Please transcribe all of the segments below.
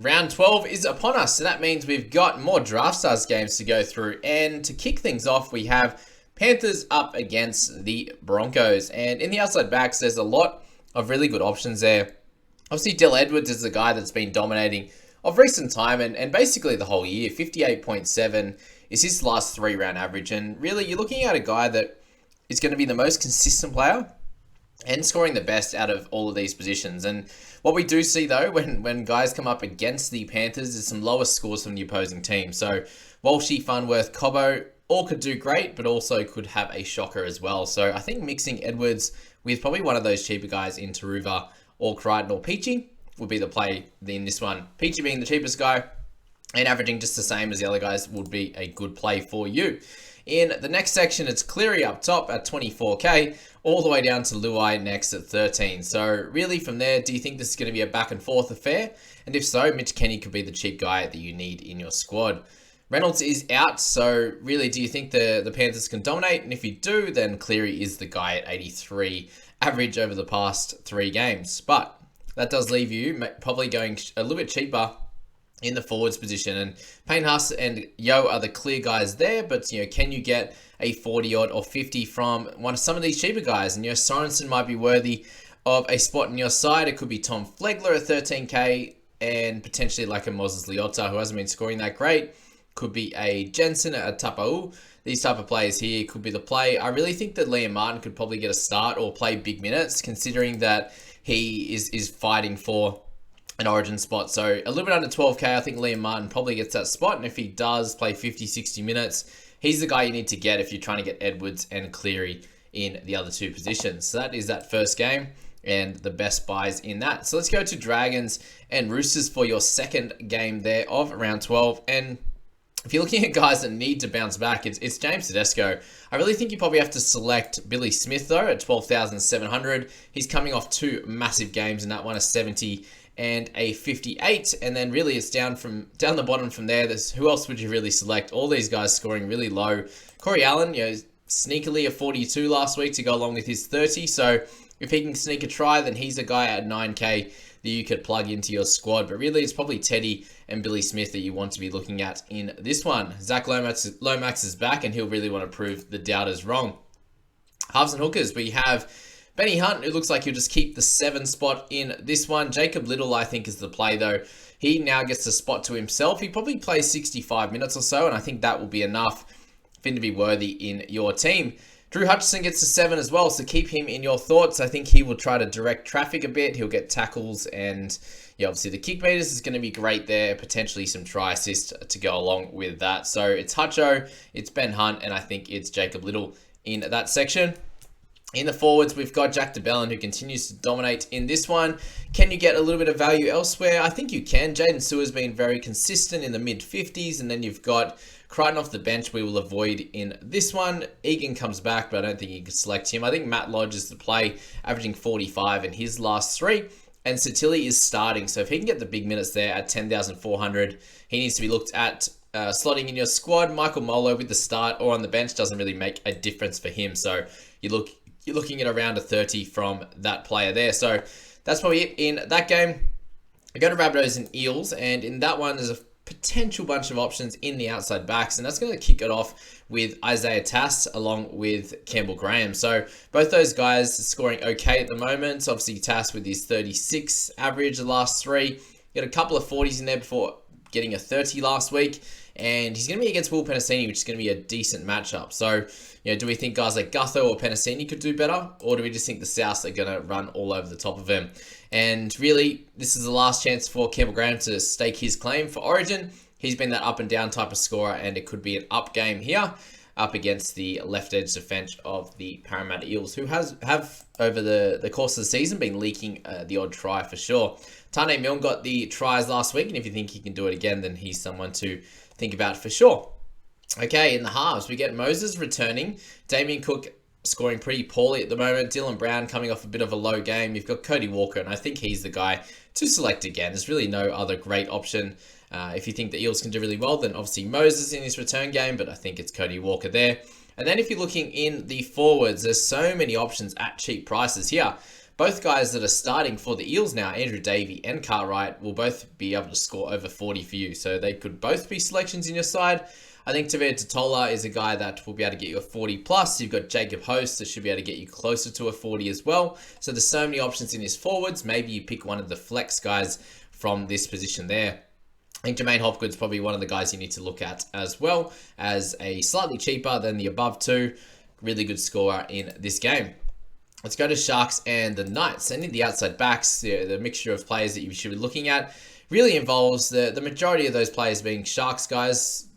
Round 12 is upon us, so that means we've got more Draftstars games to go through. And to kick things off, we have Panthers up against the Broncos. And in the outside backs, there's a lot of really good options there. Obviously, Dill Edwards is the guy that's been dominating of recent time and basically the whole year. 58.7 is his last three-round average. And really, you're looking at a guy that is going to be the most consistent player and scoring the best out of all of these positions. And what we do see, though, when guys come up against the Panthers is some lower scores from the opposing team. So Walshy, Funworth, Cobbo all could do great, but also could have a shocker as well. So I think mixing Edwards with probably one of those cheaper guys in Taruva or Crichton or Peachy would be the play in this one. Peachy being the cheapest guy and averaging just the same as the other guys would be a good play for you. In the next section, it's Cleary up top at 24k, all the way down to Luai next at 13. So really from there, do you think this is going to be a back and forth affair? And if so, Mitch Kenny could be the cheap guy that you need in your squad. Reynolds is out, so really do you think the Panthers can dominate? And if you do, then Cleary is the guy at 83 average over the past 3 games. But that does leave you probably going a little bit cheaper in the forwards position, and Payne Haas and Yo are the clear guys there, but can you get a 40 odd or 50 from some of these cheaper guys? And Sorensen might be worthy of a spot in your side. It could be Tom Flegler at 13k and potentially like a Moses Leota who hasn't been scoring that great. Could be a Jensen at Tapau. These type of players here could be the play. I really think that Liam Martin could probably get a start or play big minutes, considering that he is fighting for an origin spot. So a little bit under 12k, I think Liam Martin probably gets that spot. And if he does play 50, 60 minutes, he's the guy you need to get if you're trying to get Edwards and Cleary in the other 2 positions. So that is that first game and the best buys in that. So let's go to Dragons and Roosters for your second game there of round 12. And if you're looking at guys that need to bounce back, it's James Tedesco. I really think you probably have to select Billy Smith, though, at 12,700. He's coming off 2 massive games, and that one a 70 and a 58. And then really it's down the bottom from there. Who else would you really select? All these guys scoring really low. Corey Allen, sneakily a 42 last week to go along with his 30. So if he can sneak a try, then he's a guy at 9k that you could plug into your squad. But really, it's probably Teddy and Billy Smith that you want to be looking at in this one. Zach Lomax is back, and he'll really want to prove the doubters wrong. Halves and hookers, we have Benny Hunt, who looks like he'll just keep the 7 spot in this one. Jacob Little, I think, is the play, though. He now gets the spot to himself. He probably plays 65 minutes or so, and I think that will be enough for him to be worthy in your team. Drew Hutchison gets to 7 as well, so keep him in your thoughts. I think he will try to direct traffic a bit. He'll get tackles, and obviously the kick meters is going to be great there. Potentially some try assist to go along with that. So it's Hutcho, it's Ben Hunt, and I think it's Jacob Little in that section. In the forwards, we've got Jack DeBellin, who continues to dominate in this one. Can you get a little bit of value elsewhere? I think you can. Jaden Sewer's been very consistent in the mid-50s, and then you've got Crichton off the bench we will avoid in this one. Egan comes back, but I don't think you can select him. I think Matt Lodge is the play, averaging 45 in his last 3. And Satilli is starting, so if he can get the big minutes there at 10,400, he needs to be looked at slotting in your squad. Michael Molo with the start or on the bench doesn't really make a difference for him. So you're looking at around a 30 from that player there. So that's probably it in that game. I go to Rabbitohs and Eels, and in that one, there's a potential bunch of options in the outside backs, and that's going to kick it off with Isaiah Tass along with Campbell Graham. So both those guys scoring okay at the moment. Obviously Tass with his 36 average the last 3. Got a couple of 40s in there before getting a 30 last week, and he's going to be against Will Penasini, which is going to be a decent matchup. So do we think guys like Gutho or Penasini could do better, or do we just think the Souths are going to run all over the top of him? And really, this is the last chance for Campbell Graham to stake his claim for Origin. He's been that up and down type of scorer, and it could be an up game here up against the left edge defense of the Parramatta Eels, who have over the course of the season been leaking the odd try for sure. Tane Milne got the tries last week, and if you think he can do it again, then he's someone to think about for sure. Okay, in the halves, we get Moses returning, Damien Cook scoring pretty poorly at the moment, Dylan Brown coming off a bit of a low game. You've got Cody Walker, and I think he's the guy to select again. There's really no other great option. If you think the Eels can do really well, then obviously Moses in his return game, but I think it's Cody Walker there. And then if you're looking in the forwards, there's so many options at cheap prices here. both guys that are starting for the Eels now, Andrew Davey and Cartwright, will both be able to score over 40 for you. So they could both be selections in your side. I think Tavir Totola is a guy that will be able to get you a 40 plus. You've got Jacob Host that should be able to get you closer to a 40 as well. So there's so many options in his forwards. Maybe you pick one of the flex guys from this position there. I think Jermaine Hopgood's probably one of the guys you need to look at as well, as a slightly cheaper than the above two. Really good scorer in this game. Let's go to Sharks and the Knights. And in the outside backs, the mixture of players that you should be looking at really involves the majority of those players being Sharks guys,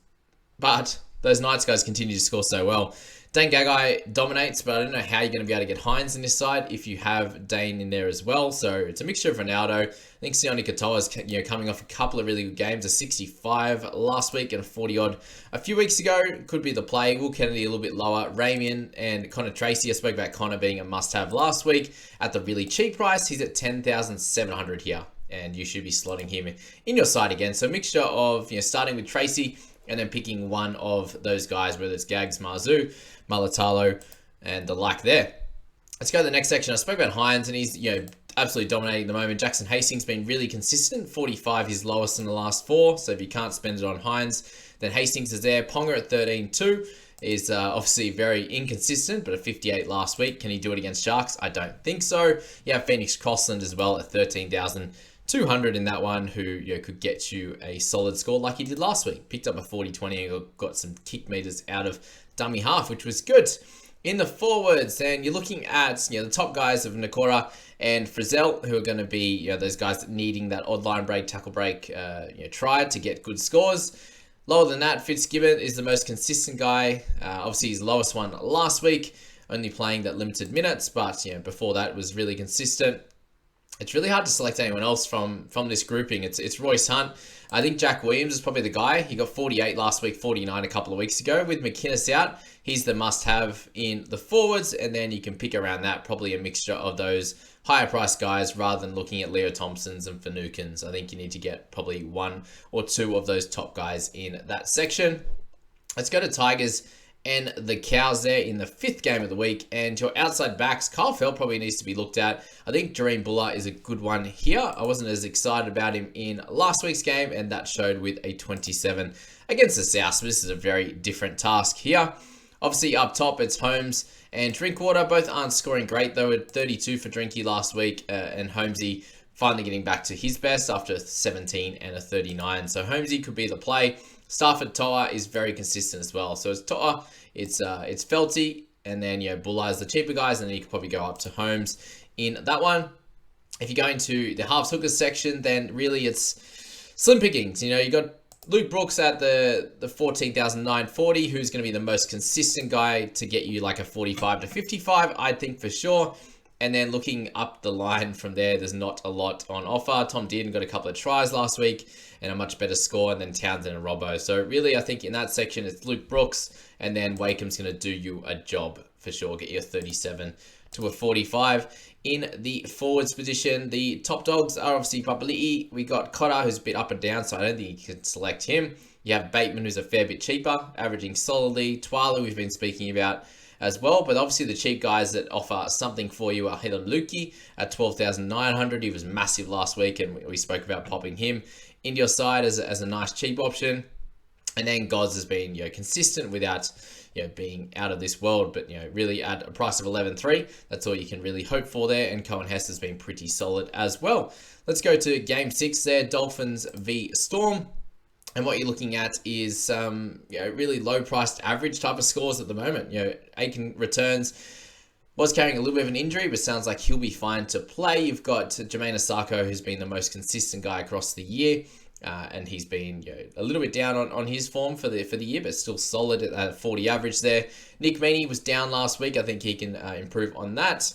but those Knights guys continue to score so well. Dane Gagai dominates, but I don't know how you're going to be able to get Hines in this side if you have Dane in there as well. So it's a mixture of Ronaldo. I think Sione Katoa is coming off a couple of really good games, a 65 last week and a 40-odd a few weeks ago. Could be the play. Will Kennedy a little bit lower. Ramian and Connor Tracy. I spoke about Connor being a must-have last week at the really cheap price. He's at 10,700 here, and you should be slotting him in your side again. So a mixture of starting with Tracy and then picking one of those guys, whether it's Gags, Marzu, Malatalo, and the like there. Let's go to the next section. I spoke about Hines, and he's absolutely dominating at the moment. Jackson Hastings been really consistent. 45, his lowest in the last 4. So if you can't spend it on Hines, then Hastings is there. Ponga at 13.2 is obviously very inconsistent, but a 58 last week. Can he do it against Sharks? I don't think so. You have Phoenix Crossland as well at 13,200 in that one, who could get you a solid score like he did last week. Picked up a 40-20 and got some kick meters out of dummy half, which was good. In the forwards, and you're looking at the top guys of Nakora and Frizzell, who are going to be those guys that needing that odd line break, tackle break, try to get good scores. Lower than that, Fitzgibbon is the most consistent guy. Obviously, his lowest one last week, only playing that limited minutes, but before that was really consistent. It's really hard to select anyone else from this grouping. It's Royce Hunt. I think Jack Williams is probably the guy. He got 48 last week, 49 a couple of weeks ago. With McInnes out, he's the must-have in the forwards, and then you can pick around that, probably a mixture of those higher-priced guys rather than looking at Leo Thompsons and Fanukins. I think you need to get probably one or two of those top guys in that section. Let's go to Tigers and the Cows there in the 5th game of the week. And your outside backs, Kyle Feld probably needs to be looked at. I think Jareen Buller is a good one here. I wasn't as excited about him in last week's game, and that showed with a 27 against the South. So this is a very different task here. Obviously up top, it's Holmes and Drinkwater. Both aren't scoring great though, at 32 for Drinky last week, and Holmesy finally getting back to his best after 17 and a 39. So Holmesy could be the play. Stafford Toa is very consistent as well. So it's Toa, it's Felty, and then Buller is the cheaper guys, and then you could probably go up to Holmes in that one. If you go into the halves hookers section, then really it's slim pickings. You got Luke Brooks at the 14,940, who's going to be the most consistent guy to get you like a 45 to 55, I think for sure. And then looking up the line from there's not a lot on offer. Tom Dearden got a couple of tries last week and a much better score, and then Townsend and Robbo. So really, I think in that section, it's Luke Brooks, and then Wakeham's going to do you a job for sure. Get you a 37 to a 45. In the forwards position, the top dogs are obviously Papali'i. We got Cotter, who's a bit up and down, so I don't think you can select him. You have Bateman, who's a fair bit cheaper, averaging solidly. Twala, we've been speaking about as well, but obviously the cheap guys that offer something for you are Helen Lukey at 12,900. He was massive last week, and we spoke about popping him into your side as a nice cheap option. And then Gods has been consistent without being out of this world, but really at a price of 11.3, that's all you can really hope for there. And Cohen Hess has been pretty solid as well. Let's go to game 6 there, Dolphins v Storm. And what you're looking at is really low-priced average type of scores at the moment. Aiken returns, was carrying a little bit of an injury, but sounds like he'll be fine to play. You've got Jermaine Asako, who's been the most consistent guy across the year, and he's been a little bit down on his form for the year, but still solid at 40 average there. Nick Meaney was down last week. I think he can improve on that.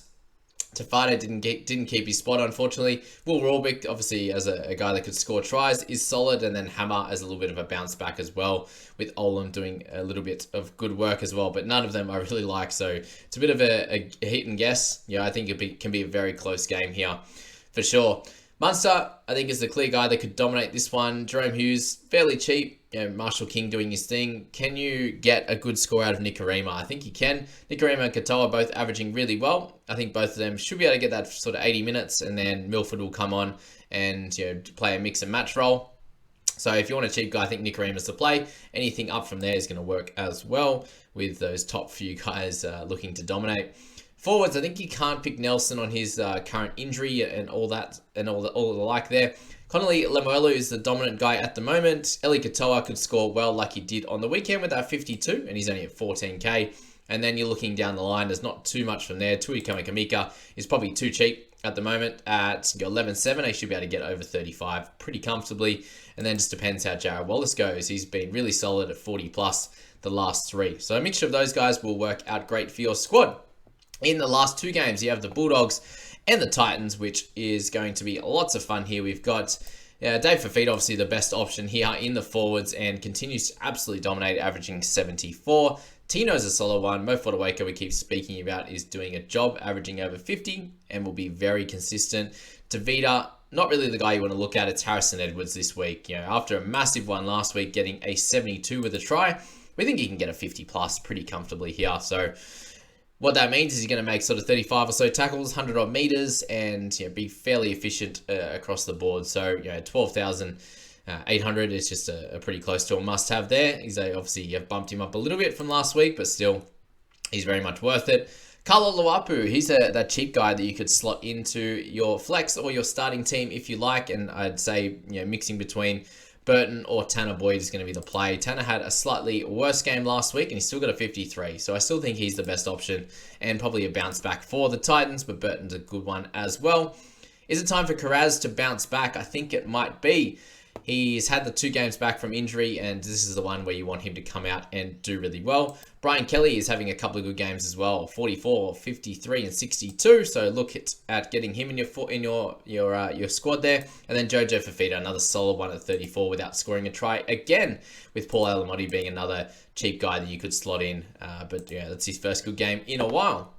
Tafade didn't keep his spot, unfortunately. Will Rawbick, obviously, as a guy that could score tries, is solid. And then Hammer as a little bit of a bounce back as well, with Olam doing a little bit of good work as well. But none of them I really like, so it's a bit of a hit and guess. I think it can be a very close game here, for sure. Munster, I think, is the clear guy that could dominate this one. Jerome Hughes, fairly cheap. Marshall King doing his thing. Can you get a good score out of Nikorima? I think you can. Nikorima and Katoa both averaging really well. I think both of them should be able to get that sort of 80 minutes, and then Milford will come on and play a mix and match role. So if you want a cheap guy, I think Nikorima's the play. Anything up from there is going to work as well with those top few guys looking to dominate. Forwards, I think you can't pick Nelson on his current injury and all that and all the like there. Connolly Lemuelu is the dominant guy at the moment. Eli Katoa could score well like he did on the weekend with that 52, and he's only at 14k. And then you're looking down the line, there's not too much from there. Tui Kamika is probably too cheap at the moment at 11.7. He should be able to get over 35 pretty comfortably. And then just depends how Jarrod Wallace goes. He's been really solid at 40 plus the last 3. So a mixture of those guys will work out great for your squad. In the last 2 games, you have the Bulldogs and the Titans, which is going to be lots of fun here. We've got Dave Fafita, obviously the best option here in the forwards, and continues to absolutely dominate, averaging 74. Tino's a solid one. Mo Fodawaker, we keep speaking about, is doing a job, averaging over 50, and will be very consistent. Tavita, not really the guy you want to look at. It's Harrison Edwards this week. After a massive one last week, getting a 72 with a try, we think he can get a 50 plus pretty comfortably here. So what that means is he's going to make sort of 35 or so tackles, 100 odd meters, and be fairly efficient across the board. So 12,800 is just a pretty close to a must-have there. Obviously you've bumped him up a little bit from last week, but still he's very much worth it. Carlo Luapu, he's that cheap guy that you could slot into your flex or your starting team if you like, and I'd say mixing between Burton or Tanner Boyd is going to be the play. Tanner had a slightly worse game last week and he's still got a 53. So I still think he's the best option and probably a bounce back for the Titans, but Burton's a good one as well. Is it time for Karaz to bounce back? I think it might be. He's had the 2 games back from injury, and this is the one where you want him to come out and do really well. Brian Kelly is having a couple of good games as well, 44, 53, and 62. So look at getting him in your squad there. And then Jojo Fafita, another solid one at 34 without scoring a try again, with Paul Alamotti being another cheap guy that you could slot in. But that's his first good game in a while.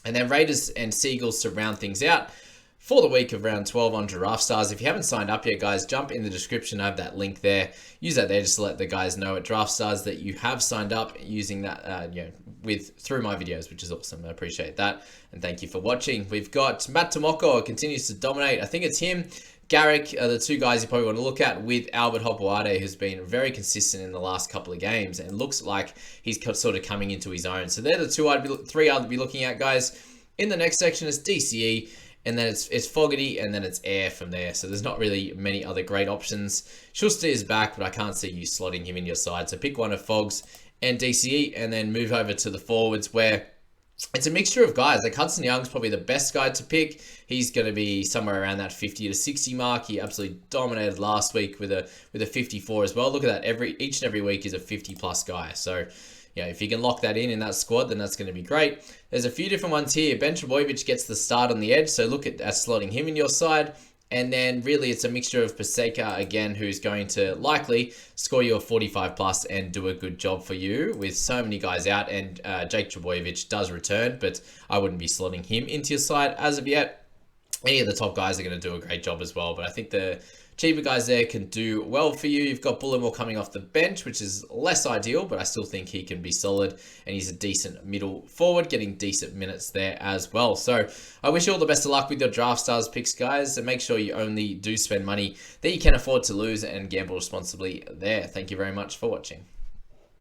And then Raiders and Seagulls to round things out for the week of round 12 on Draftstars. If you haven't signed up yet, guys, jump in the description. I have that link there. Use that there just to let the guys know at Draftstars that you have signed up using that through my videos, which is awesome. I appreciate that. And thank you for watching. We've got Matt Tomoko continues to dominate. I think it's him. Garrick are the 2 guys you probably want to look at, with Albert Hopoate, who's been very consistent in the last couple of games and looks like he's sort of coming into his own. So they're the 3 I'd be looking at, guys. In the next section is DCE. And then it's Fogarty, and then it's Air from there. So there's not really many other great options. Schuster is back, but I can't see you slotting him in your side. So pick one of Fogs and DCE, and then move over to the forwards, where it's a mixture of guys. Like Hudson Young's probably the best guy to pick. He's going to be somewhere around that 50 to 60 mark. He absolutely dominated last week with a 54 as well. Look at that. Each and every week is a 50 plus guy. So if you can lock that in that squad, then that's going to be great. There's a few different ones here. Ben Trebojevic gets the start on the edge, so look at slotting him in your side. And then really it's a mixture of Paseka again, who's going to likely score you a 45 plus and do a good job for you with so many guys out. And Jake Trebojevic does return, but I wouldn't be slotting him into your side as of yet. Any of the top guys are going to do a great job as well, but I think the cheaper guys there can do well for you. You've got Bullimore coming off the bench, which is less ideal, but I still think he can be solid, and he's a decent middle forward, getting decent minutes there as well. So I wish you all the best of luck with your Draft Stars picks, guys, and make sure you only do spend money that you can afford to lose and gamble responsibly there. Thank you very much for watching.